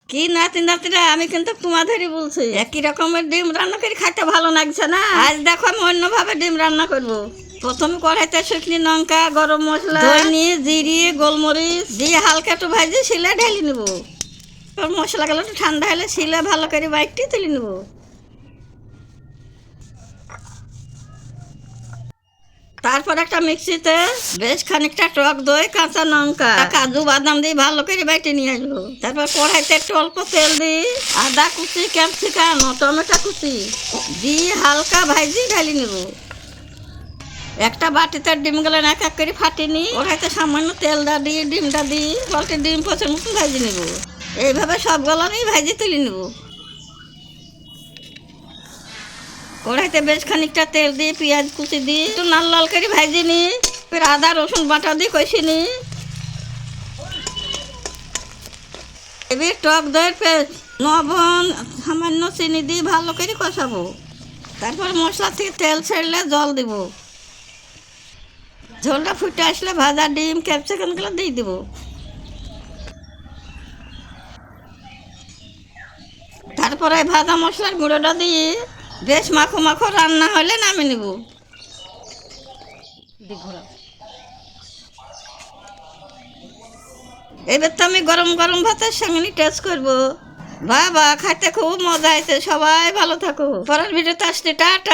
কি নাতি নাতিরা, আমি কিন্তু তোমাদেরই বলছি, একই রকমের ডিম রান্না করে খাইতে ভালো লাগছে না। আজ দেখো আমি অন্যভাবে ডিম রান্না করব। প্রথমে কড়াইতে শুকনি লঙ্কা, গরম মশলা, ধনে, জিরে, গোলমরিচ দিয়ে হালকা একটু ভাজি শিলে ঢেলে নেব। মশলাগুলো একটু ঠান্ডা হলে শিলে ভালো করে বাইকটি তুলে নেব। তারপর একটা মিক্সিতে বেশ খানিকটা টক দই, কাঁচা লঙ্কা, কাজু বাদাম দিয়ে ভালো করে বেটে নিয়ে আসবো। তারপর কড়াইতে একটু অল্প তেল দিই, আদা কুচি, ক্যাপসিকাম, টমেটো কুচি দিয়ে হালকা ভাজি ঢালি নেব। একটা বাটিতে ডিমগুলো এক এক করে ফাটিয়ে নিই, কড়াইতে সামান্য তেলটা দিয়ে ডিমটা দিই, বলতে ডিম পচের মতন ভাজি নেব। এইভাবে সবগুলো আমি ভাজি তুলে নেব। কড়াইতে বেশ খানিকটা তেল দিয়ে পেঁয়াজ কুচি দিই, একটু লাল লাল করে ভাজি নিই। ফের আদা রসুন বাটা দিয়ে কষি নিই। এবার টক দইয়ের পেস্ট, লবণ, সামান্য চিনি দিয়ে ভালো করে কষাবো। তারপর মশলা থেকে তেল ছেড়লে জল দিব। ঝোলটা ফুটে আসলে ভাজা ডিম, ক্যাপসিকামগুলো দিয়ে দেবো। তারপরে ভাজা মশলার গুঁড়োটা দিয়ে বেশ মাখো মাখো রান্না হলে নামিয়ে নেব। এবার তো আমি গরম গরম ভাতের সঙ্গে টেস্ট করবো। বাবা, খাইতে খুব মজা হয়েছে। সবাই ভালো থাকো। পরের ভিডিওতে আসতে টাটা।